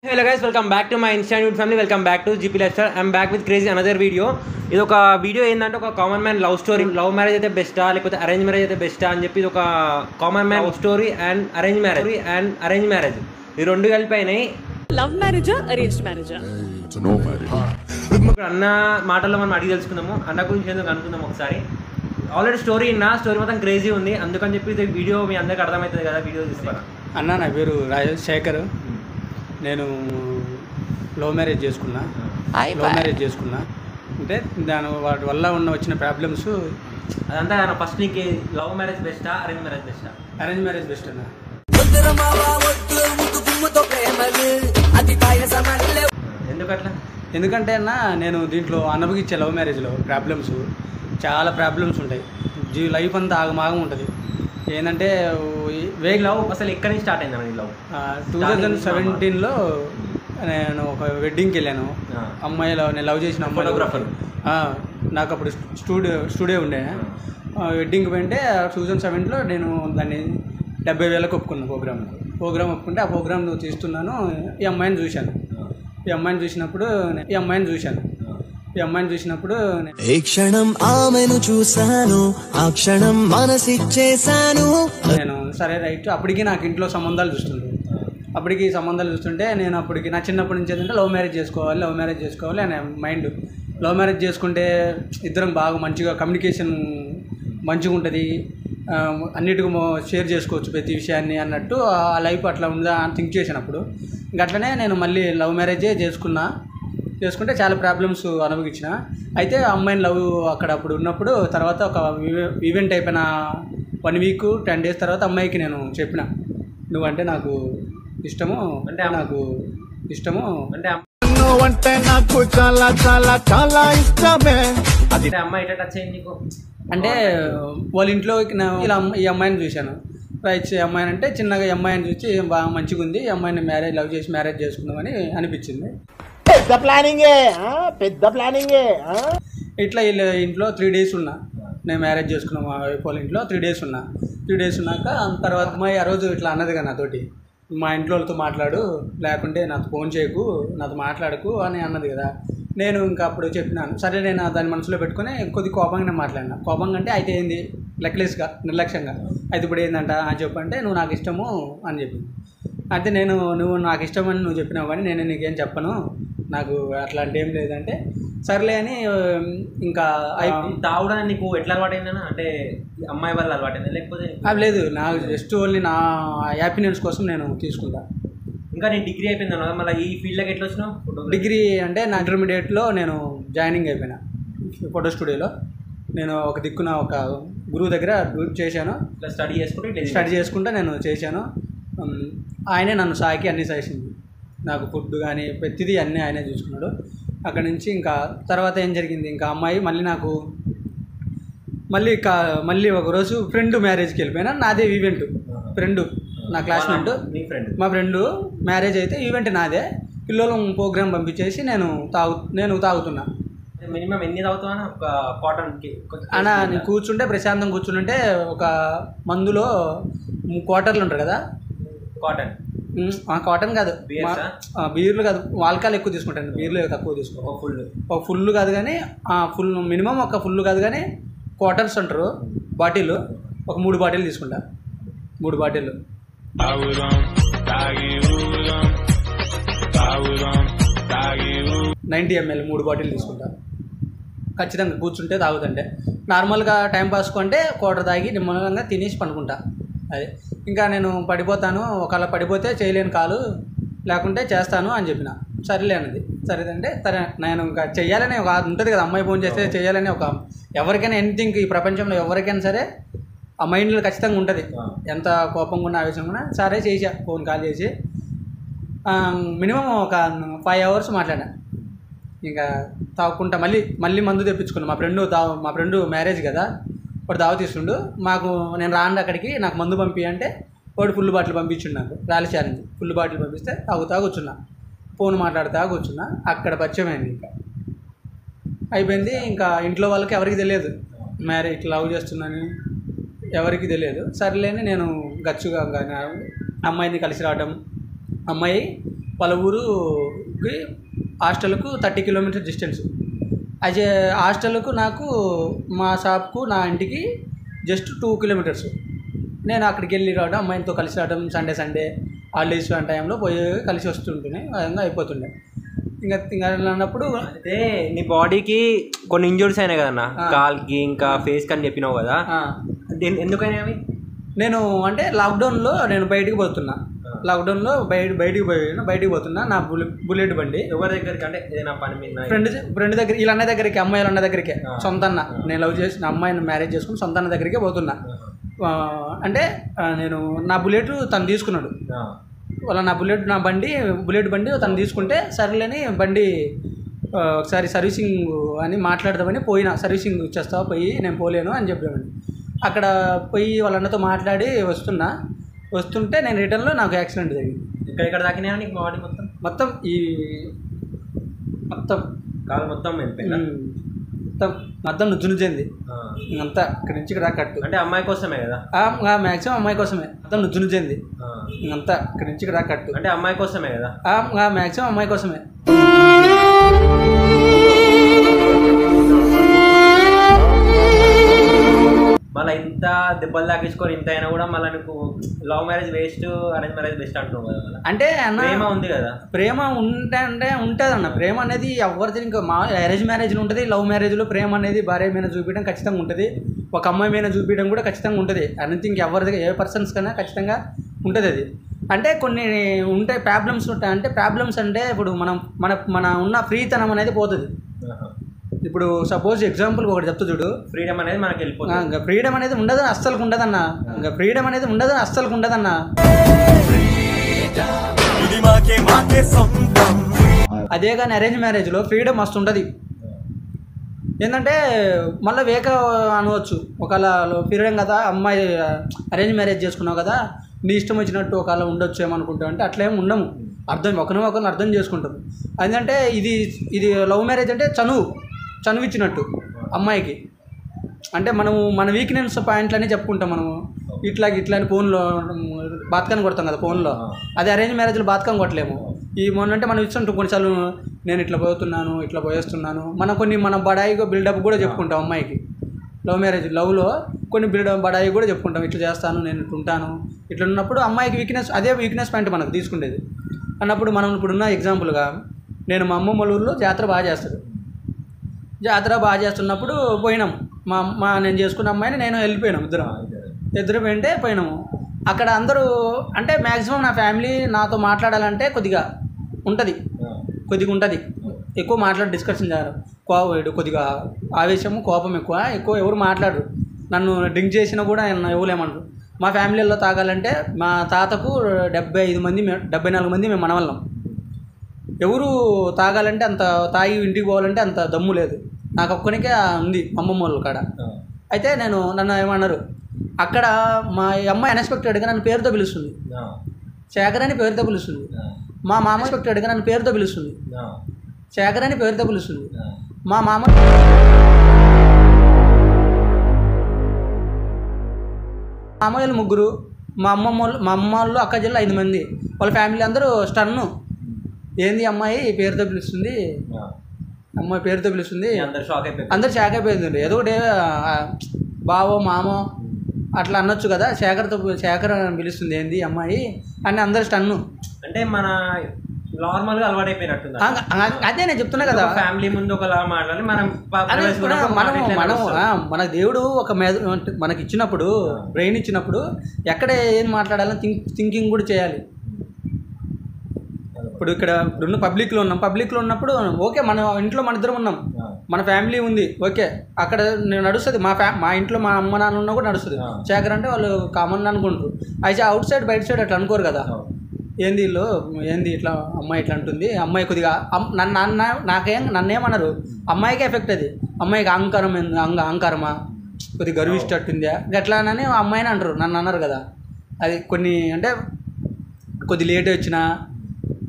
Hello guys, welcome back to my Institute family. Welcome back to GP Lifestyle. I'm back with crazy another video. ఇది ఒక video ఏంటంటే ఒక common man love story. Love marriage అయితే బెస్టా లేకపోతే arrange marriage అయితే బెస్టా అని చెప్పి ఇది ఒక common man love story and arrange marriage ఈ రెండు కలిపినాయి. లవ్ మ్యారేజా అరేంజ్డ్ మ్యారేజా? ఇప్పుడు అన్న మాటల్లో మనం అడిగి తెలుసుకుందాము. అన్న గురించి ఎందుకు అనుకుందాం ఒకసారి. ఆల్రెడీ స్టోరీ మొత్తం క్రేజీ ఉంది, అందుకని చెప్పి ఇది వీడియో మీ అందరికి అర్థమవుతుంది కదా. వీడియో తీసుకోరా అన్న. నా పేరు రాజశేఖర్. నేను లవ్ మ్యారేజ్ చేసుకున్నా అంటే వాటి వల్ల వచ్చిన ప్రాబ్లమ్స్ అదంతా. ఫస్ట్ నీకు లవ్ మ్యారేజ్ బెస్టా అరేంజ్ మ్యారేజ్ బెస్టా? అరేంజ్ మ్యారేజ్ బెస్ట్ అన్న. ఎందుకంటే అన్న నేను దీంట్లో అనుభవించే లవ్ మ్యారేజ్లో చాలా ప్రాబ్లమ్స్ ఉంటాయి. లైఫ్ అంతా ఆగమాగం ఉంటుంది. ఏంటంటే లవ్ అసలు ఎక్కడి నుంచి స్టార్ట్ అయింది లవ్? 2017లో నేను ఒక వెడ్డింగ్కి వెళ్ళాను. అమ్మాయిలో నేను లవ్ చేసిన అమ్మాయి ఫోటోగ్రాఫర్. నాకు అప్పుడు స్టూడియో ఉండే. వెడ్డింగ్కి పోయింటే 2007లో నేను దాన్ని 70,000కి ఒప్పుకున్నాను. ప్రోగ్రామ్ ఒప్పుకుంటే ఆ ప్రోగ్రామ్ తీస్తున్నాను. ఈ అమ్మాయిని చూసినప్పుడు ఏ క్షణం ఆమెను చూశాను, ఆ క్షణం మనసిచ్చేశాను. నేను సరే రైట్. అప్పటికి నాకు ఇంట్లో సంబంధాలు చూస్తుంటే నేను అప్పటికి నా చిన్నప్పటి నుంచి ఏంటంటే లవ్ మ్యారేజ్ చేసుకోవాలి అనే మైండ్. లవ్ మ్యారేజ్ చేసుకుంటే ఇద్దరం బాగా మంచిగా కమ్యూనికేషన్ మంచిగా ఉంటుంది, అన్నిటికీ షేర్ చేసుకోవచ్చు ప్రతి విషయాన్ని అన్నట్టు ఆ లైఫ్ అట్లా ఉందా అని థింక్ చేసినప్పుడు అట్లనే నేను మళ్ళీ లవ్ మ్యారేజే చేసుకుంటే చాలా ప్రాబ్లమ్స్ అనుభవించిన. అయితే అమ్మాయిని లవ్ అప్పుడు ఉన్నప్పుడు తర్వాత ఒక ఈవెంట్ అయిపోయిన 1 వీక్ 10 days తర్వాత అమ్మాయికి నేను చెప్పిన, నువ్వంటే నాకు ఇష్టము అంటే నాకు చాలా చాలా చాలా ఇష్టమే. అమ్మాయి టచ్ అయింది నీకు అంటే వాళ్ళ ఇంట్లో ఈ అమ్మాయిని చూశాను. రైట్. ఈ అమ్మాయిని అంటే చిన్నగా ఈ అమ్మాయిని చూసి బాగా మంచిగా ఉంది, ఈ అమ్మాయిని లవ్ చేసి మ్యారేజ్ చేసుకుందామని అనిపించింది. పెద్ద ప్లానింగే. ఇట్లా ఇంట్లో 3 days ఉన్నా. నేను మ్యారేజ్ చేసుకున్నాను మా వైఫ్ వాళ్ళ ఇంట్లో 3 days ఉన్నా. 3 days ఉన్నాక తర్వాత అమ్మాయి ఆ రోజు ఇట్లా అన్నది కదా నాతోటి, మా ఇంట్లో వాళ్ళతో మాట్లాడు, లేకుంటే నాకు ఫోన్ చేయకు, నాతో మాట్లాడకు అని అన్నది కదా. నేను ఇంకా అప్పుడు చెప్పినాను. సరే నేను దాన్ని మనసులో పెట్టుకుని కొద్ది కోపంగా నేను మాట్లాడినా. కోపంగా అంటే అయితే ఏంది లెక్లెస్గా నిర్లక్ష్యంగా అయితే ఇప్పుడు ఏంటంట అని చెప్పంటే నువ్వు నాకు ఇష్టము అని చెప్పింది. అయితే నువ్వు నాకు ఇష్టమని నువ్వు చెప్పినావు కానీ నేను నీకేం చెప్పను, నాకు అట్లాంటి ఏం లేదంటే సర్లే అని ఇంకా తాగడానికి నీకు ఎట్లా అలవాటైందన్నా? అంటే అమ్మాయి వల్ల అలవాటైందా లేకపోతే? లేదు, నాకు జస్ట్ ఓన్లీ నా హ్యాపీనెస్ కోసం నేను తీసుకుంటా. ఇంకా నేను డిగ్రీ అయిపోయింది కదా, మళ్ళీ ఈ ఫీల్డ్లోకి ఎట్లా వచ్చినావు? డిగ్రీ అంటే నా ఇంటర్మీడియట్లో నేను జాయినింగ్ అయిపోయినా ఫోటో స్టూడియోలో. నేను ఒక దిక్కున ఒక గురువు దగ్గర చేశాను. స్టడీ చేసుకుంటా నేను చేశాను. ఆయనే నన్ను సాకి అన్ని సజెషన్, నాకు ఫుడ్ కానీ ప్రతిదీ అన్నీ ఆయనే చూసుకున్నాడు. అక్కడి నుంచి ఇంకా తర్వాత ఏం జరిగింది, ఇంకా అమ్మాయి మళ్ళీ ఒకరోజు ఫ్రెండ్ మ్యారేజ్కి వెళ్ళిపోయినా. నాదే ఈవెంట్. నా క్లాస్మేట్ మా ఫ్రెండు మ్యారేజ్ అయితే ఈవెంట్ నాదే. పిల్లలు ప్రోగ్రామ్ పంపించేసి నేను తాగుతున్నా. మినిమం ఎన్ని తాగుతావా ఒక క్వార్టర్కి? అన్న నేను ప్రశాంతంగా కూర్చుంటే ఒక మందులో క్వార్టర్లు ఉంటారు కదా. కాటన్ కాదు, బీర్లు కాదు, వాల్కాలు ఎక్కువ తీసుకుంటాను, బీర్లు తక్కువ తీసుకో. ఫుల్ కాదు కానీ మినిమం ఒక ఫుల్ కాదు కానీ క్వార్టర్స్ అంటారు బాటిల్. ఒక 3 బాటిల్ తీసుకుంటా. 3 బాటిల్ 90 ml 3 బాటిల్ తీసుకుంటా. ఖచ్చితంగా కూర్చుంటే తాగుతుంటే. నార్మల్గా టైంపాస్కు అంటే క్వార్టర్ తాగి నిమ్మలంగా తినేసి పండుకుంటా. అదే ఇంకా నేను పడిపోతాను, ఒకవేళ పడిపోతే చేయలేను కాలు, లేకుంటే చేస్తాను అని చెప్పిన. సరేలే అన్నది. సరేదంటే సరే నేను ఇంకా చెయ్యాలని ఒక ఉంటుంది కదా, అమ్మాయి ఫోన్ చేస్తే చేయాలని ఒక ఎవరికైనా ఎనీథింగ్ ఈ ప్రపంచంలో ఎవరికైనా సరే ఆ మైండ్లో ఖచ్చితంగా ఉంటుంది, ఎంత కోపంగా ఉన్న ఆవేశంగా ఉన్నా. సరే చేసా, ఫోన్ కాల్ చేసి మినిమం ఒక 5 hours మాట్లాడా. ఇంకా తాగుకుంటా మళ్ళీ మందు తెప్పించుకున్నాను. మా ఫ్రెండు మ్యారేజ్ కదా, వాడు దావ తీస్తుండు. నేను రాండి అక్కడికి, నాకు మందు పంపి అంటే వాడు ఫుల్ బాటిల్ పంపించిండు. నాకు ర్యాలీ ఛాలెంజ్ ఫుల్ బాటిల్ పంపిస్తే తాగుతా కూర్చున్నా, ఫోన్ మాట్లాడుతా కూర్చున్నా. అక్కడ పరిచయం అయింది. ఇంకా అయిపోయింది. ఇంకా ఇంట్లో వాళ్ళకి ఎవరికి తెలియదు మ్యారేజ్ ఇట్లా లవ్ చేస్తున్నాను, ఎవరికి తెలియదు. సర్లేని నేను గచ్చుగా అమ్మాయిని కలిసి రావడం, అమ్మాయి వాళ్ళ ఊరుకి హాస్టల్కు 30 కిలోమీటర్స్ డిస్టెన్స్. అయితే హాస్టల్కు నాకు మా షాప్కు నా ఇంటికి జస్ట్ 2 కిలోమీటర్స్. నేను అక్కడికి వెళ్ళి రావడం, అమ్మాయితో కలిసి రావడం, సండే హాలిడేస్ ఆ టైంలో పోయి కలిసి వస్తుంటేనే విధంగా అయిపోతుండే. ఇంకా అన్నప్పుడు అయితే నీ బాడీకి కొన్ని ఇంజురీస్ అయినాయి కదన్నా, కాల్కి ఇంకా ఫేస్కి అని చెప్పినావు కదా, ఎందుకైనా అవి? నేను అంటే లాక్డౌన్లో నేను బయటికి పోతున్నా. లాక్డౌన్లో బయటికి పోతున్నా. నా బుల్లెట్ బండి ఎవరి దగ్గరికి అంటే ఏదైనా పని మీద ఫ్రెండ్ దగ్గర, వీళ్ళ అన్న దగ్గరికి, అమ్మాయిల అన్న దగ్గరికే, సొంత అన్న, నేను లవ్ చేసిన అమ్మాయిని మ్యారేజ్ చేసుకుని సొంత అన్న దగ్గరికే పోతున్నా. అంటే నేను నా బుల్లెట్ తను తీసుకున్నాడు. వాళ్ళ నా బుల్లెట్ బండి తను తీసుకుంటే సరేలేని బండి ఒకసారి సర్వీసింగ్ అని మాట్లాడదామని పోయినా. సర్వీసింగ్ ఇచ్చేస్తావా పోయి, నేను పోలేను అని చెప్పామండి. అక్కడ పోయి వాళ్ళ అన్నతో మాట్లాడి వస్తుంటే నేను రిటర్న్లో నాకు యాక్సిడెంట్ జరిగింది. ఇక్కడ దాకినా నీకు బాడీ మొత్తం కాలు మొత్తం మొత్తం నుజ్జునుజ్జైంది. ఇంకంతా ఇక్కడ నుంచి ఇక్కడ కట్టు. అంటే అమ్మాయి కోసమే కదా? మ్యాక్సిమం అమ్మాయి కోసమే. మొత్తం నుజ్జునుజ్జైంది. ఇంకంతా ఇక్కడ నుంచి ఇక్కడ కట్టు. అంటే అమ్మాయి కోసమే కదా? మ్యాక్సిమం అమ్మాయి కోసమే. మళ్ళీ ఇంత దెబ్బలు తాకించుకొని ఇంత అయినా కూడా మళ్ళీ నీకు love marriage waste, arrange marriage best అంటున్నావు కదా? అంటే అన్న ప్రేమ ఉంది కదా? ప్రేమ అంటే ఉంటుంది అన్న. ప్రేమ అనేది ఎవరిది, ఇంకా మా అరేంజ్ మ్యారేజ్లో ఉంటుంది. లవ్ మ్యారేజ్లో ప్రేమ అనేది భార్య మీద చూపించడం ఖచ్చితంగా ఉంటుంది. ఒక అమ్మాయి మీద చూపించడం కూడా ఖచ్చితంగా ఉంటుంది. అనేది ఇంకెవరిది, ఏ పర్సన్స్ కన్నా ఖచ్చితంగా ఉంటుంది అది. అంటే కొన్ని ఉంటాయి ప్రాబ్లమ్స్ ఉంటాయి. అంటే ప్రాబ్లమ్స్ అంటే ఇప్పుడు మన ఉన్న ఫ్రీతనం అనేది పోతుంది. ఇప్పుడు సపోజ్ ఎగ్జాంపుల్ ఒకటి చెప్తా చూడు. ఫ్రీడమ్ అనేది మనకి వెళ్ళిపోతుంది. ఇంకా ఫ్రీడమ్ అనేది ఉండదని అస్సలుకు ఉండదన్న. అదే కానీ అరేంజ్ మ్యారేజ్లో ఫ్రీడమ్ మస్తు ఉంటుంది. ఏంటంటే మళ్ళీ వేక అనవచ్చు, ఒకవేళ ఫ్రీడమ్ కదా, అమ్మాయి అరేంజ్ మ్యారేజ్ చేసుకున్నావు కదా, నీ ఇష్టం వచ్చినట్టు ఒకవేళ ఉండొచ్చు ఏమనుకుంటావు అంటే అట్లా ఏమి ఉండము. ఒకరిని అర్థం చేసుకుంటాం. ఎందుకంటే ఇది లవ్ మ్యారేజ్ అంటే చనువు ఇచ్చినట్టు అమ్మాయికి. అంటే మన వీక్నెస్ పాయింట్లన్నీ చెప్పుకుంటాం. మనము ఇట్లా అని ఫోన్లో బాత్కాన్ని కొడతాం కదా ఫోన్లో. అదే అరేంజ్ మ్యారేజ్లో బాత్కాన్ని కొట్టలేము. మొన్నంటే మనం ఇస్తుంటాం కొన్నిసార్లు, నేను ఇట్లా పోయేస్తున్నాను. మన బడాయిగా బిల్డప్ కూడా చెప్పుకుంటాం అమ్మాయికి. లవ్లో కొన్ని బడాయి కూడా చెప్పుకుంటాం, ఇట్లా చేస్తాను, నేను ఇట్లా ఉంటాను. ఇట్లా ఉన్నప్పుడు అమ్మాయికి అదే వీక్నెస్ పాయింట్ మనకు తీసుకునేది అన్నప్పుడు, మనం ఇప్పుడున్న ఎగ్జాంపుల్గా నేను మా అమ్మమ్మ ఊళ్ళో జాతర బాగా చేస్తున్నప్పుడు పోయినాం. నేను చేసుకున్న అమ్మాయిని నేను వెళ్ళిపోయినాం. ఇద్దరు పోయినాము. అక్కడ అందరూ అంటే మ్యాక్సిమం నా ఫ్యామిలీ నాతో మాట్లాడాలంటే కొద్దిగా ఉంటుంది. ఎక్కువ డిస్కషన్ చేయరు. కొద్దిగా ఆవేశము, కోపం ఎక్కువ ఎవరు మాట్లాడరు. నన్ను డ్రింక్ చేసినా కూడా ఎవరేమనరు. మా ఫ్యామిలీలో తాగాలంటే మా తాతకు 74 మంది మేము మనవళ్ళం. ఎవరు తాగాలంటే అంత తాగి ఇంటికి పోవాలంటే అంత దమ్ము లేదు. నాకు ఒక్కనికే ఉంది అమ్మమ్మ వాళ్ళ కాడ. అయితే నన్ను ఏమన్నారు, అక్కడ మా అమ్మాయి అన్ఎక్స్పెక్టెడ్గా నన్ను పేరుతో పిలుస్తుంది. శేఖర్ అని పేరుతో పిలుస్తుంది. మా మామ ఎక్స్పెక్టెడ్గా నన్ను పేరుతో పిలుస్తుంది. శేఖర్ అని పేరుతో పిలుస్తుంది. మా మామయ్యలు 3, మా అమ్మ వాళ్ళు అక్క చెల్లి 5 మంది. వాళ్ళ ఫ్యామిలీ అందరూ స్టన్ను. ఏంది అమ్మాయి పేరుతో పిలుస్తుంది, అందరు షాక్ అయిపోయింది. ఏదో ఒకటి బావో మామో అట్లా అనొచ్చు కదా, శేఖర్ అని పిలుస్తుంది ఏంది అమ్మాయి అని అందరు స్టన్ను. అంటే మన నార్మల్గా అలవాటు అయిపోయినట్టుంది. అదే నేను చెప్తున్నా కదా, ఫ్యామిలీ ముందు ఒకలా మాట్లాడి మన దేవుడు మనకి ఇచ్చినప్పుడు, బ్రెయిన్ ఇచ్చినప్పుడు ఎక్కడ ఏం మాట్లాడాలని థింకింగ్ కూడా చేయాలి. ఇప్పుడున్న పబ్లిక్లో ఉన్నప్పుడు ఓకే, మన ఇంట్లో మన ఇద్దరం ఉన్నాం, మన ఫ్యామిలీ ఉంది, ఓకే, అక్కడ నడుస్తుంది. మా ఇంట్లో మా అమ్మ నాన్న ఉన్నా కూడా నడుస్తుంది. శేఖర్ అంటే వాళ్ళు కామన్ అనుకుంటారు. అయితే అవుట్ సైడ్ బయట సైడ్ అట్లా అనుకోరు కదా. ఏంది ఇట్లా అమ్మాయి ఇట్లా అంటుంది, అమ్మాయి కొద్దిగా నన్నేమన్నారు, అమ్మాయికే ఎఫెక్ట్ అది. అమ్మాయికి అహంకారమా, కొద్దిగా గర్విష్టట్టుందా గట్లానని అమ్మాయిని అంటారు, నన్ను అన్నారు కదా. అది కొన్ని అంటే కొద్ది లేట్ వచ్చినా,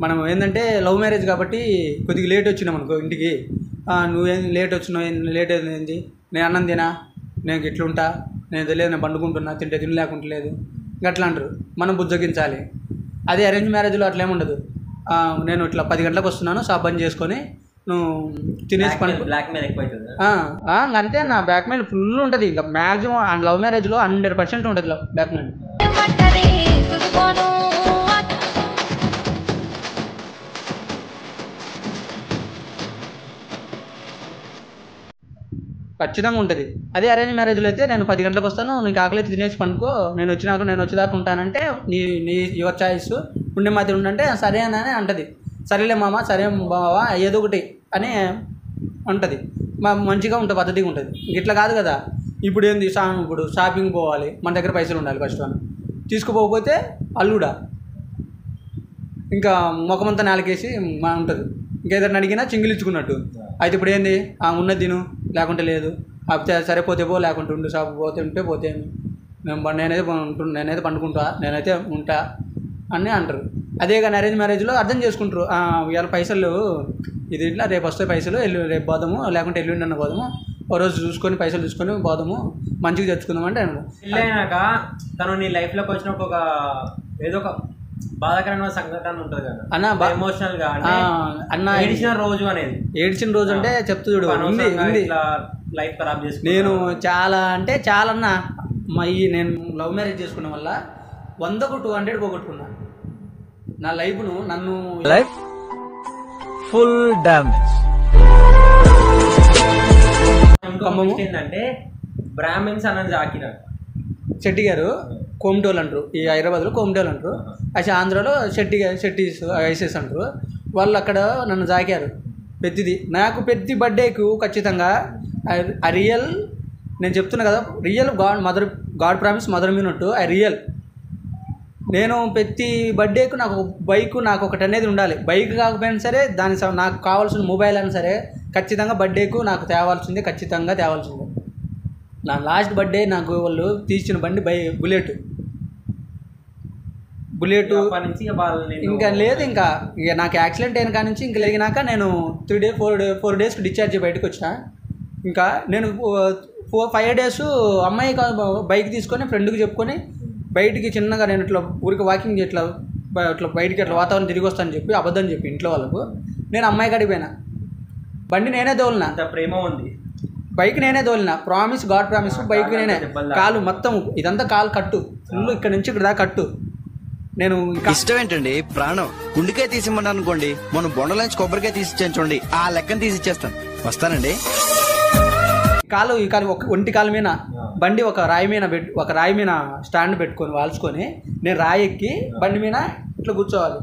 మనం ఏంటంటే లవ్ మ్యారేజ్ కాబట్టి కొద్దిగా లేట్ వచ్చినాం అనుకో ఇంటికి, నువ్వేం లేట్ వచ్చినావు, లేట్ అయింది, నేను అన్నం తినా, నేను ఇట్లుంటా, నేను తెలియదు, నేను పండుకుంటున్నా, తినలేకుంటలేదు గట్లా అంటారు. మనం బుజ్జగించాలి. అదే అరేంజ్ మ్యారేజ్లో అట్లా ఏముండదు. నేను ఇట్లా 10 గంటలకు వస్తున్నాను, షాప్ బంద్ చేసుకొని నువ్వు తినేసి బ్లాక్ మెయిల్ ఎక్కువ అవుతుంది. అంతే నా బ్లాక్ మెయిల్ ఫుల్ ఉంటుంది. ఇంకా మ్యాక్సిమం లవ్ మ్యారేజ్లో 100% ఉంటుంది బ్లాక్ మెయిల్. ఖచ్చితంగా ఉంటుంది. అదే అరేంజ్ మ్యారేజ్లో అయితే నేను 10 గంటలకు వస్తాను, నీకు ఆకలి తినేసి పండుకో, నేను వచ్చేదాకా ఉంటానంటే నీ యువర్ చాయిస్, ఉండే మాది ఉండంటే సరే అని అంటది. సరేలే మామ, సరే బావా, ఏదో ఒకటి అని ఉంటుంది. మంచిగా ఉంటుంది, పద్ధతిగా ఉంటుంది. ఇట్లా కాదు కదా. ఇప్పుడు ఏంది, ఇప్పుడు షాపింగ్ పోవాలి, మన దగ్గర పైసలు ఉండాలి ఫస్ట్ వన్. తీసుకుపోకపోతే అల్లుడా ఇంకా ముఖమంతా నాలుగేసి ఉంటుంది. ఇంకేదైనా అడిగినా చింగిలిచ్చుకున్నట్టు. అయితే ఇప్పుడు ఏంది, ఉన్నది తిను, లేకుంటే లేదు, సరే పోతే పో, లేకుంటే ఉండు, షాప్ పోతే నేనైతే పండుకుంటా, నేనైతే ఉంటా అని అంటారు. అదే కానీ అరేంజ్ మ్యారేజ్లో అర్థం చేసుకుంటారు. ఇవాళ పైసలు ఇది ఇట్లా, రేపు వస్తే పైసలు, రేపు పోదాము, లేకుంటే ఎల్లుండి అన్న పోదాము, ఓ రోజు చూసుకొని పైసలు చూసుకొని పోదాము, మంచిగా తెచ్చుకుందాం అంటే పెళ్ళైనాక తను నీ లైఫ్లోకి వచ్చిన ఒక ఏదో ఒక బాధాకరమైన సంఘటన ఉంటుంది కదా అన్న, ఎమోషనల్ గా అన్న, ఏడ్చిన రోజు అంటే చెప్తూ చూడు, లైఫ్ ఖరాబ్ చేసుకుని నేను చాలా అంటే చాలా అన్న. నేను లవ్ మ్యారేజ్ చేసుకున్న వల్ల 100కు 200 పోగొట్టుకున్నా. నా లైఫ్ను నన్ను ఫుల్ డ్యామేజ్. ఏంటంటే బ్రాహ్మిన్స్ అన్నది జాకిర్ శెట్టి గారు కోమటోలు అంటారు, ఈ హైదరాబాద్లో కోమటోలు అంటారు, అయితే ఆంధ్రాలో శెట్టీస్ ఐసెస్ అంటారు. వాళ్ళు అక్కడ నన్ను జాకారు. నాకు ప్రతి బర్త్డేకు ఖచ్చితంగా రియల్, నేను చెప్తున్నా కదా, రియల్ గాడ్ ప్రామిస్ మదర్ మీనట్టు రియల్. నేను ప్రతి బర్త్డేకు నాకు బైక్, నాకు ఒకటి అనేది ఉండాలి. బైక్ కాకపోయినా సరే నాకు కావాల్సిన మొబైల్ అయినా సరే ఖచ్చితంగా బర్త్డేకు నాకు ఖచ్చితంగా తేవాల్సిందే. నా లాస్ట్ బర్త్డే నాకు వాళ్ళు తీసిన బండి బుల్లెట్ ఇంకా లేదు. ఇంకా నాకు యాక్సిడెంట్ అయిన కాడి నుంచి ఇంకా లేగినాక నేను 4 డేస్కి డిశ్చార్జ్ బయటకు వచ్చిన. ఇంకా నేను 5 డేస్ అమ్మాయి బైక్ తీసుకొని ఫ్రెండ్కి చెప్పుకొని బయటికి చిన్నగా నేను ఇట్లా ఊరికి వాకింగ్ ఇట్లా బయటికి అట్లా వాతావరణం తిరిగి వస్తానని చెప్పి అబద్ధం చెప్పి ఇంట్లో వాళ్ళకు నేను అమ్మాయి కాడికి పోయినా. బండి నేనే తోలినా, ప్రేమ ఉంది, బైక్ నేనే తోలినా, ప్రామిస్ గాడ్ ప్రామిస్, బైక్ నేనే. కాలు మొత్తం ఇదంతా కాలు కట్టు ఫుల్, ఇక్కడ నుంచి ఇక్కడ దాకా కట్టు. నేను ఇష్టం ఏంటండి, ప్రాణం గుండెకాయ తీసిమ్మని అనుకోండి, మనం బొండలోంచి కొబ్బరికాయ తీసిచ్చేయండి, ఆ లెక్కన తీసిచ్చేస్తాను. వస్తానండి. ఈ కాలు ఒంటి కాలు మీద బండి ఒక రాయి మీద స్టాండ్ పెట్టుకొని వాల్చుకొని నేను రాయి ఎక్కి బండి మీద ఇట్లా కూర్చోవాలి.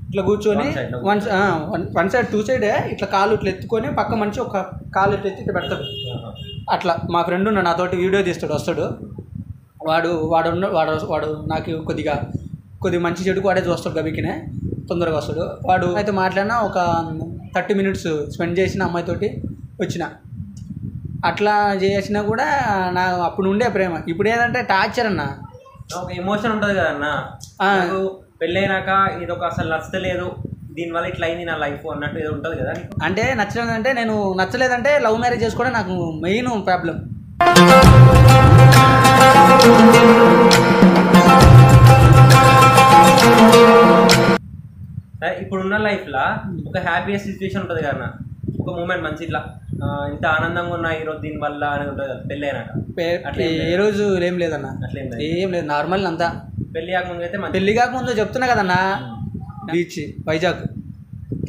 ఇట్లా కూర్చొని వన్ సైడ్ 2 సైడే ఇట్లా కాలు ఇట్లా ఎత్తుకొని పక్క మనిషి ఒక కాలు ఇట్లా ఎత్తి ఇట్లా పెడతాడు. అట్లా మా ఫ్రెండ్ ఉన్నాడు, నాతోటి వీడియో తీస్తాడు, వస్తాడు. వాడు నాకు కొద్దిగా మంచి చెడుకు వాడే చూస్తాడు, గబికినే తొందరగా వస్తాడు. వాడు అయితే మాట్లాడినా ఒక 30 మినిట్స్ స్పెండ్ చేసిన అమ్మాయితోటి వచ్చిన. అట్లా చేసినా కూడా నా అప్పుడు ఉండే ప్రేమ ఇప్పుడు ఏంటంటే టార్చర్ అన్న. ఒక ఎమోషన్ ఉంటుంది కదన్నా, పెళ్ళైనాక ఇది ఒక అసలు నచ్చలేదు, దీనివల్ల ఇట్లా అయింది నా లైఫ్ అన్నట్టు ఏదో ఉంటుంది కదా. అంటే నచ్చలేదంటే నేను నచ్చలేదంటే లవ్ మ్యారేజ్ చేసుకోవడం నాకు మెయిన్ ప్రాబ్లం. ఇప్పుడున్న లైఫ్లో ఒక హ్యాపీయెస్ట్ సిచ్యువేషన్ ఉంటుంది కదా, ఒక మూమెంట్ మంచి ఇట్లా ఇంత ఆనందంగా ఉన్నా ఈరోజు దీనివల్ల అని ఉంటుంది కదా పెళ్ళైనాక. ఏ రోజు ఏం లేదన్న, ఏం లేదు, నార్మల్ అంతా. పెళ్ళి కాకముందు అయితే పెళ్ళి కాకముందు చెప్తున్నా కదన్నా, బీచ్ వైజాగ్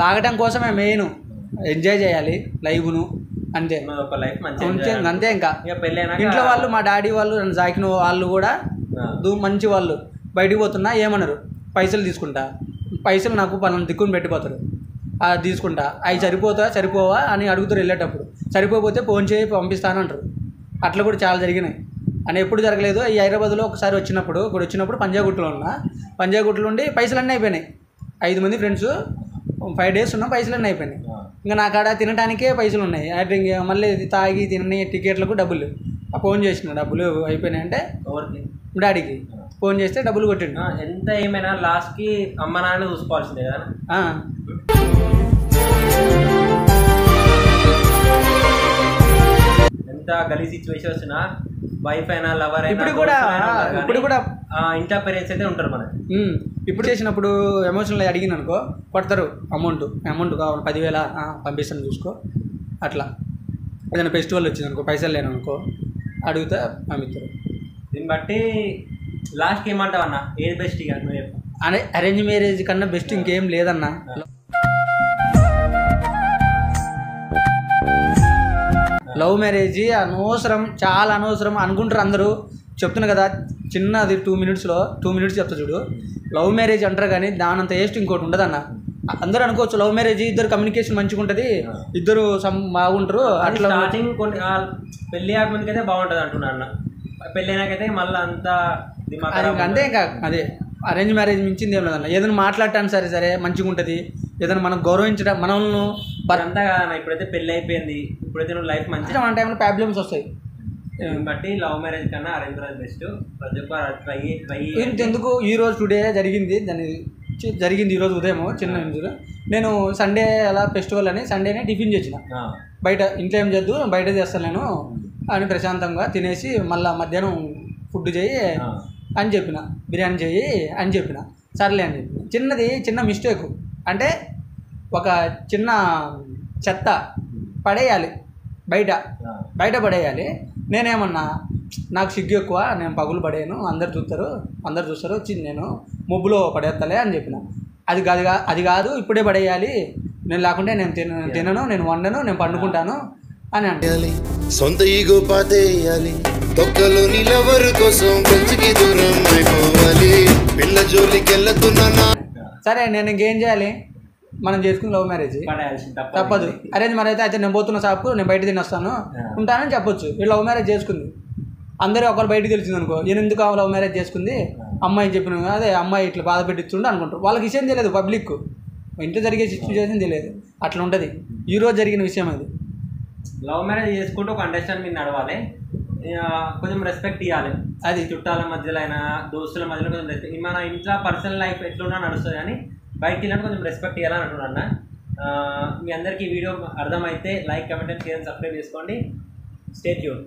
తాగటం కోసమే మెయిన్, ఎంజాయ్ చేయాలి లైఫ్ను, అంతే. ఒక లైఫ్ మంచి అంతే. ఇంకా పెళ్ళైనాక ఇంట్లో వాళ్ళు, మా డాడీ వాళ్ళు, నన్ను సాకిన వాళ్ళు కూడా మంచి వాళ్ళు. బయటికి పోతున్నా ఏమన్నారు, పైసలు తీసుకుంటా, పైసలు నాకు పలానా దిక్కుని పెట్టిపోతారు, అది తీసుకుంటా, అవి సరిపోవా అని అడుగుతారు వెళ్ళేటప్పుడు. సరిపోతే ఫోన్ చేయి పంపిస్తానంటారు. అట్లా కూడా చాలా జరిగినాయి అని. ఎప్పుడు జరగలేదు. ఈ హైదరాబాద్లో ఒకసారి వచ్చినప్పుడు పంజాగుట్టలో ఉన్నా. పంజాగుట్టలో ఉండి పైసలన్నీ అయిపోయినాయి. 5 మంది ఫ్రెండ్స్ 5 డేస్ ఉన్నాం, పైసలన్నీ అయిపోయినాయి. ఇంకా నా కాడ తినడానికే పైసలు ఉన్నాయి. ఇంకా మళ్ళీ తాగి తినని టికెట్లకు డబ్బులు. ఫోన్ చేసిన డబ్బులు అయిపోయినాయి అంటే డాడీకి ఫోన్ చేస్తే డబ్బులు కొట్టిండు. ఎంత ఏమైనా లాస్ట్కి అమ్మ నాన్న చూసుకోవాల్సిందే కదా. ఎంత గలీ సిచ్యువేషన్ వచ్చినా వైఫ్ అయినా లవర్ అయినా ఇప్పుడు కూడా ఇంటర్ పేరెంట్స్ అయితే ఉంటారు మనకి. ఇప్పుడు చేసినప్పుడు ఎమోషనల్ అడిగిన అనుకో కొడతారు. అమౌంట్ కావాలి 10,000 పంపిస్తాను చూసుకో. అట్లా ఏదైనా ఫెస్టివల్ వచ్చింది అనుకో, పైసలు లేను అనుకో అడిగితే పంపిస్తారు. దీన్ని బట్టి లాస్ట్ ఏమంటావు అన్న, ఏది బెస్ట్ ఇక నువ్వు చెప్పు. అరేంజ్ మ్యారేజ్ కన్నా బెస్ట్ ఇంకేం లేదన్న. లవ్ మ్యారేజ్ అనవసరం, చాలా అనవసరం అనుకుంటారు అందరూ. చెప్తున్నా కదా చిన్నది 2 మినిట్స్ చెప్తా చూడు. లవ్ మ్యారేజ్ అంటారు కానీ దానంత వేస్ట్ ఇంకోటి ఉండదు అన్న. అందరూ అనుకోవచ్చు లవ్ మ్యారేజ్ ఇద్దరు కమ్యూనికేషన్ మంచిగా ఉంటుంది, ఇద్దరు బాగుంటారు అట్లా. స్టార్టింగ్ కొన్ని పెళ్ళి కాకముందుకైతే బాగుంటుంది అంటున్నా అన్న, పెళ్ళి అయినాకైతే మళ్ళీ అంతా అంతే. ఇంకా అదే అరేంజ్ మ్యారేజ్ మించింది ఏం లేదన్న. ఏదైనా మాట్లాడటానికి సరే మంచిగా ఉంటుంది, ఏదైనా మనం గౌరవించడం మనల్ని అంతా కదా. ఇప్పుడైతే పెళ్ళి అయిపోయింది, ఇప్పుడైతే నువ్వు లైఫ్ మంచిగా మన టైంలో ప్రాబ్లమ్స్ వస్తాయి. బట్టి లవ్ మ్యారేజ్ కన్నా అరేంజ్ మ్యారేజ్ బెస్ట్. ప్రతి ఒక్క ట్రై ఎందుకు ఈరోజు టుడే జరిగింది ఈరోజు ఉదయం చిన్న ఇంజురీ. నేను సండే అలా ఫెస్టివల్ అని సండేనే టిఫిన్ చేసిన, బయట ఇంట్లో ఏం చేద్దు బయట చేస్తాను నేను అని ప్రశాంతంగా తినేసి మళ్ళీ మధ్యాహ్నం ఫుడ్ చేయి అని చెప్పిన, బిర్యానీ చేయి అని చెప్పిన. సర్లే అని చెప్పిన. చిన్న మిస్టేక్ అంటే ఒక చిన్న చెత్త పడేయాలి, బయట పడేయాలి. నేనేమన్నా నాకు సిగ్గు ఎక్కువ, నేను పగులు పడేయను, అందరు చూస్తారు నేను మొబ్బులో పడేస్తలే అని చెప్పిన. అది కాదు ఇప్పుడే పడేయాలి, నేను లేకుంటే నేను తినను, నేను వండను, నేను పండుకుంటాను అని అంటే సొంత ఈగో పాతేయాలి, తొక్కలో నిలవరు కోసం పెంచుకి దూరం అయిపోవాలి, పిల్ల జోలికి వెళ్తున్నా. సరే నేను ఇంకేం చేయాలి, మనం చేసుకుని లవ్ మ్యారేజ్ తప్పదు. అరేంజ్ మ్యారేజ్ అయితే నేను పోతున్న షాప్కు నేను బయట తినొస్తాను ఉంటానని చెప్పొచ్చు. వీళ్ళు లవ్ మ్యారేజ్ చేసుకుంది, అందరూ ఒకరు బయటకు తెలిసింది అనుకో, నేను ఎందుకు లవ్ మ్యారేజ్ చేసుకుంది అమ్మాయి చెప్పిన అదే అమ్మాయి ఇట్లా బాధ పెట్టించుండే అనుకుంటారు. వాళ్ళకి విషయం తెలియదు, పబ్లిక్ ఇంట్లో జరిగే సిచ్యువేషన్ తెలియదు. అట్లా ఉంటుంది ఈరోజు జరిగిన విషయం. అది లవ్ మ్యారేజ్ చేసుకుంటూ ఒక అండర్స్టాండ్ మీరు నడవాలి, కొంచెం రెస్పెక్ట్ ఇవ్వాలి. అది చుట్టాల మధ్యలో అయినా దోస్తుల మధ్యలో కొంచెం రెస్పెక్ట్. మన ఇంట్లో పర్సనల్ లైఫ్ ఎట్లున్నా నడుస్తుంది కానీ బయటికి వెళ్ళినట్టు కొంచెం రెస్పెక్ట్ ఇవ్వాలని అంటున్నా. మీ అందరికీ ఈ వీడియో అర్థమైతే like, comment and share, subscribe చేసుకోండి. Stay tune.